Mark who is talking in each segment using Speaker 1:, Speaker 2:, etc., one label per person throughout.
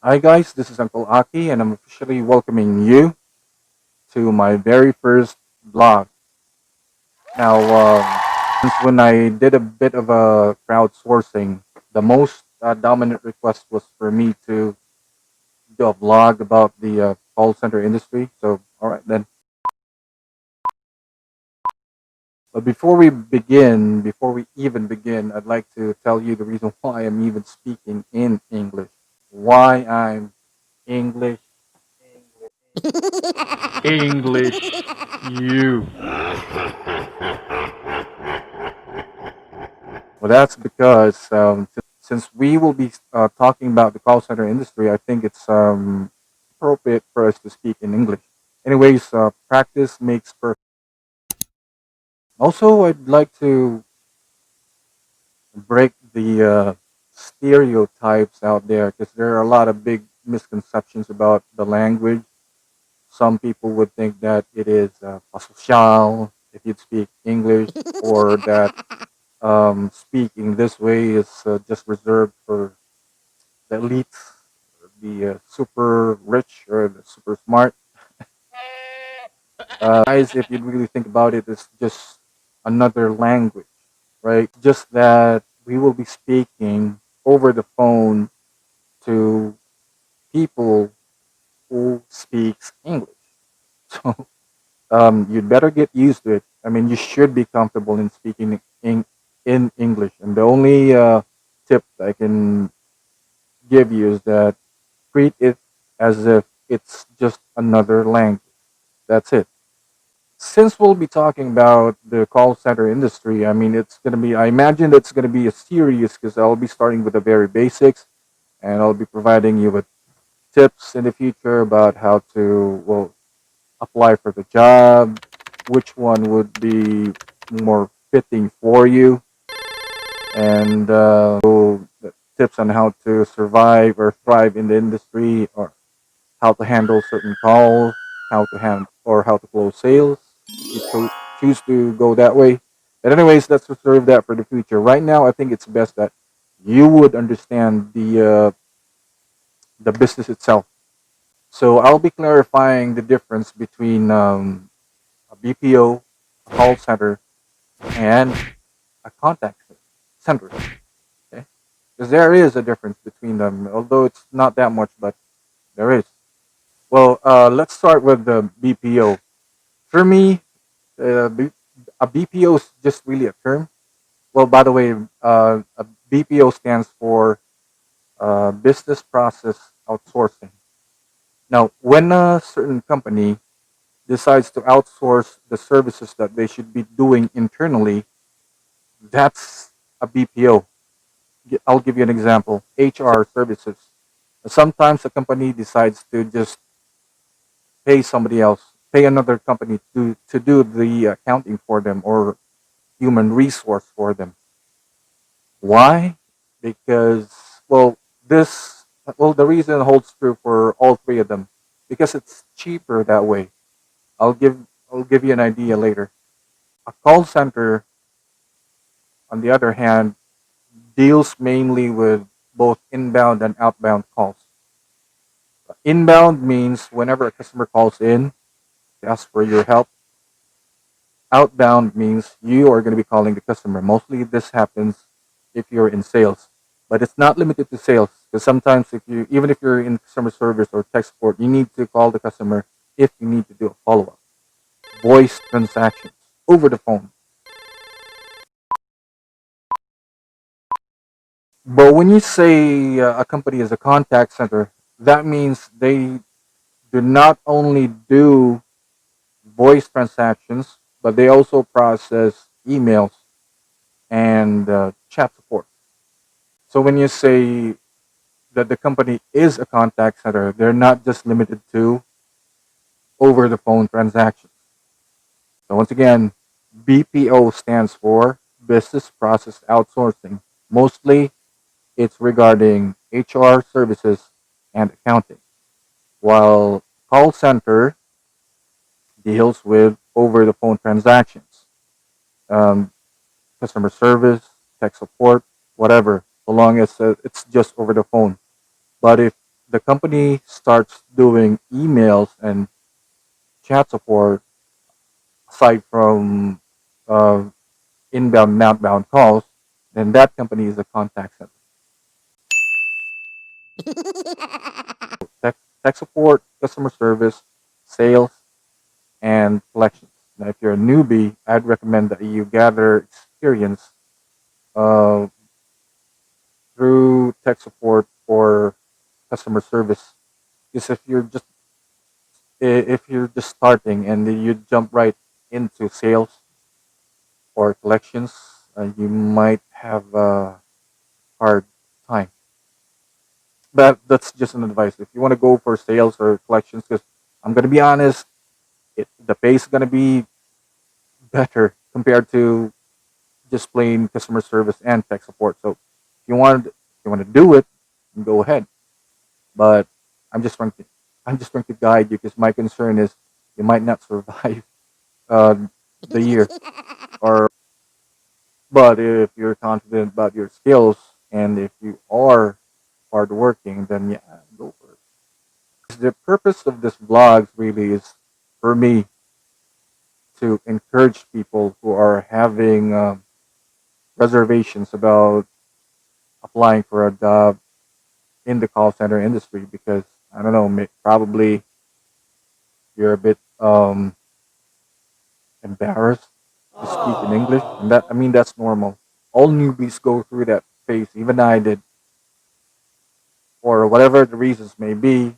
Speaker 1: Hi guys, this is Uncle Aki and I'm officially welcoming you to my very first vlog. Now, since when I did a bit of a crowdsourcing, the most dominant request was for me to do a vlog about the call center industry. So, alright then. But before we even begin, I'd like to tell you the reason why I'm even speaking in English. Why I'm English, English, you. Well, that's because since we will be talking about the call center industry, I think it's appropriate for us to speak in English. Anyways, practice makes perfect. Also, I'd like to break the stereotypes out there because there are a lot of big misconceptions about the language. Some people would think that it is pasosyal if you'd speak English, or that speaking this way is just reserved for the elites, the super rich or the super smart. Guys, if you really think about it, it's just another language, right? Just that we will be speaking over the phone to people who speaks English. So you'd better get used to it. I mean, you should be comfortable in speaking in English. And the only tip I can give you is that treat it as if it's just another language. That's it. Since we'll be talking about the call center industry, I mean, I imagine it's going to be a series because I'll be starting with the very basics and I'll be providing you with tips in the future about how to, well, apply for the job, which one would be more fitting for you, and the tips on how to survive or thrive in the industry, or how to handle certain calls, how to close sales. If you choose to go that way. But anyways, let's reserve that for the future. Right now, I think it's best that you would understand the business itself. So I'll be clarifying the difference between a BPO, a call center, and a contact center. Okay, because there is a difference between them, although it's not that much, but there is. Well, let's start with the BPO. For me, a BPO is just really a term. Well, by the way, a BPO stands for Business Process Outsourcing. Now, when a certain company decides to outsource the services that they should be doing internally, that's a BPO. I'll give you an example: HR services. Sometimes a company decides to just pay somebody else, pay another company to do the accounting for them or human resource for them. Why? Because, well, this the reason holds true for all three of them, because it's cheaper that way. I'll give I'll give you an idea later. A call center, on the other hand, deals mainly with both inbound and outbound calls. Inbound means whenever a customer calls in to ask for your help. Outbound means you are going to be calling the customer. Mostly this happens if you're in sales, but it's not limited to sales, because sometimes even if you're in customer service or tech support, you need to call the customer if you need to do a follow-up. Voice transactions over the phone. But when you say a company is a contact center, that means they do not only do voice transactions, but they also process emails and chat support. So when you say that the company is a contact center, they're not just limited to over the phone transactions. So once again, BPO stands for Business Process Outsourcing. Mostly it's regarding HR services and accounting, while call center deals with over the phone transactions, um, customer service, tech support, whatever, so long as it's just over the phone. But if the company starts doing emails and chat support aside from uh, inbound and outbound calls, then that company is a contact center. Tech support, customer service, sales, and collections. Now, if you're a newbie, I'd recommend that you gather experience uh, through tech support or customer service. Because if you're just starting and then you jump right into sales or collections, you might have a hard time. But that's just an advice. If you want to go for sales or collections, because I'm gonna be honest, the pay is gonna be better compared to just plain customer service and tech support. So if you want to do it, go ahead. But I'm just trying to I'm just trying to guide you because my concern is you might not survive uh, the year. Or but if you're confident about your skills and if you are hardworking, then yeah, go for it. The purpose of this vlog really is for me to encourage people who are having reservations about applying for a job in the call center industry because I don't know, probably you're a bit embarrassed to speak in English, and that I mean that's normal. All newbies go through that phase. Even I did, or whatever the reasons may be.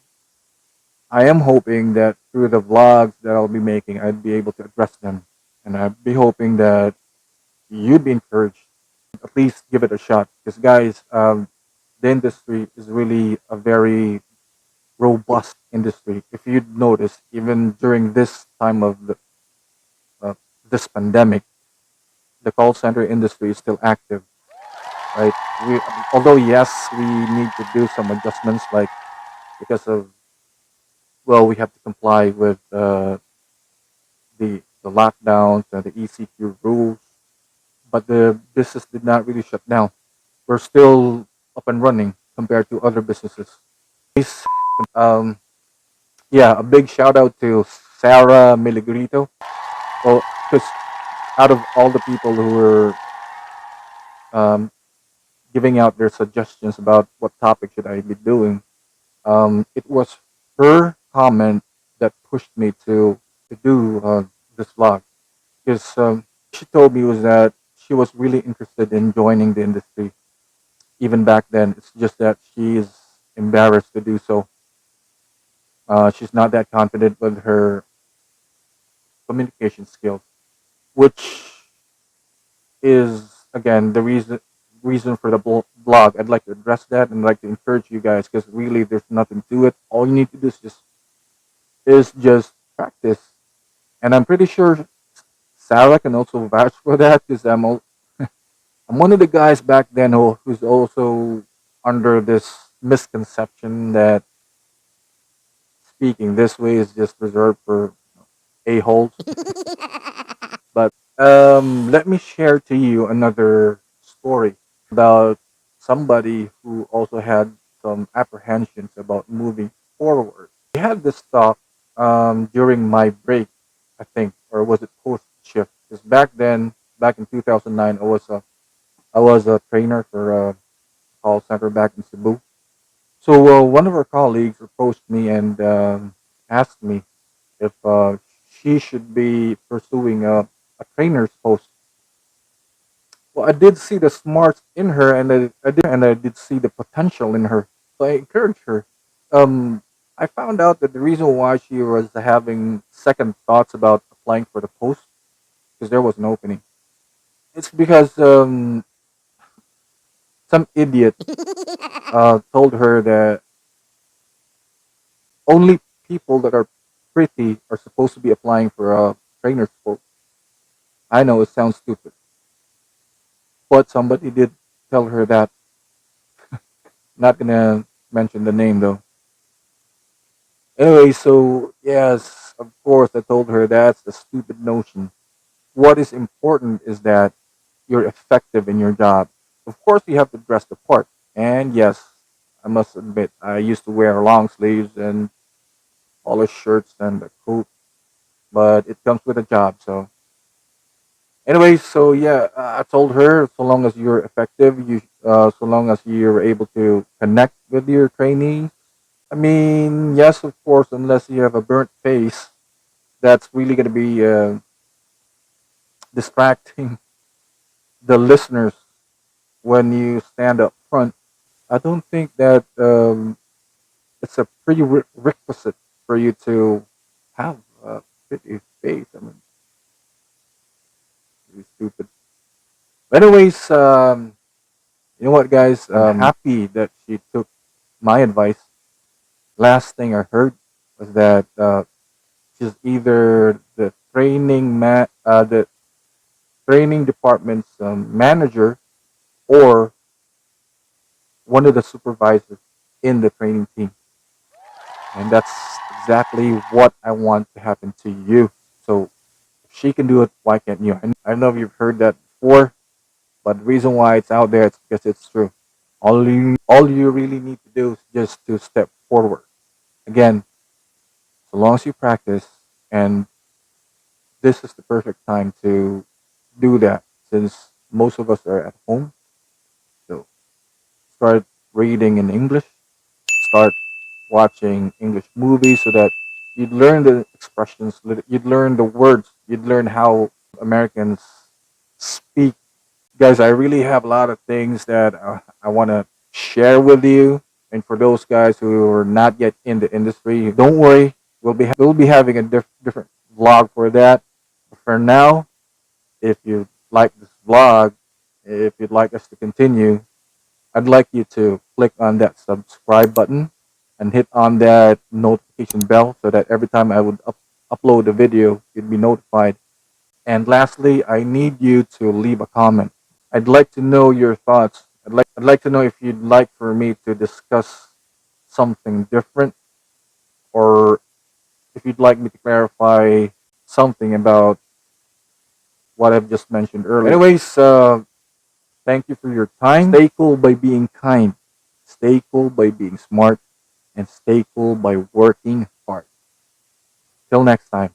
Speaker 1: I am hoping that through the vlogs that I'll be making, I'd be able to address them, and I'd be hoping that you'd be encouraged at least give it a shot. Because guys, the industry is really a very robust industry. If you'd notice, even during this time of uh, this pandemic, the call center industry is still active, right? We, although yes, we need to do some adjustments, like because of well, we have to comply with the lockdowns and the ECQ rules, but the business did not really shut down. We're still up and running compared to other businesses. Um, yeah, a big shout out to Sarah Miligrito. Well, because out of all the people who were um, giving out their suggestions about what topic should I be doing, it was her comment that pushed me to do this vlog. Because she told me was that she was really interested in joining the industry even back then. It's just that she is embarrassed to do so. She's not that confident with her communication skills, which is again the reason for the blog. I'd like to address that and like to encourage you guys because really there's nothing to it. All you need to do is just practice, and I'm pretty sure Sarah can also vouch for that because I'm one of the guys back then who's also under this misconception that speaking this way is just reserved for a-holes. But let me share to you another story about somebody who also had some apprehensions about moving forward. We had this talk during my break, I think, or was it post shift? Because back then, back in 2009, I was a trainer for a call center back in Cebu. So one of our colleagues approached me and asked me if she should be pursuing a trainer's post. Well, I did see the smarts in her, and I did see the potential in her. So I encouraged her. Um, I found out that the reason why she was having second thoughts about applying for the post because there was an opening. It's because some idiot told her that only people that are pretty are supposed to be applying for a trainer's post. I know it sounds stupid, but somebody did tell her that. Not gonna mention the name though. Anyway, so yes, of course, I told her that's a stupid notion. What is important is that you're effective in your job. Of course, you have to dress the part. And yes, I must admit, I used to wear long sleeves and polo shirts and a coat, but it comes with a job. So, anyways, so yeah, I told her so long as you're effective, so long as you're able to connect with your trainees. I mean, yes, of course, unless you have a burnt face, that's really going to be distracting the listeners when you stand up front. I don't think that it's a pretty requisite for you to have a pretty face. I mean, really stupid. But anyways, you know what, guys? I'm happy that she took my advice. Last thing I heard was that she's either the training department's manager or one of the supervisors in the training team, and that's exactly what I want to happen to you. So if she can do it, why can't you? I know you've heard that before, but the reason why it's out there is because it's true. All you really need to do is just to step forward. Again, so long as you practice, and this is the perfect time to do that since most of us are at home. So start reading in English, start watching English movies so that you'd learn the expressions, you'd learn the words, you'd learn how Americans speak. Guys, I really have a lot of things that I want to share with you. And for those guys who are not yet in the industry, don't worry. We'll be having a different vlog for that. But for now, if you like this vlog, if you'd like us to continue, I'd like you to click on that subscribe button and hit on that notification bell so that every time I would upload a video, you'd be notified. And lastly, I need you to leave a comment. I'd like to know your thoughts. I'd like to know if you'd like for me to discuss something different or if you'd like me to clarify something about what I've just mentioned earlier. Anyways, thank you for your time. Stay cool by being kind. Stay cool by being smart. And stay cool by working hard. Till next time.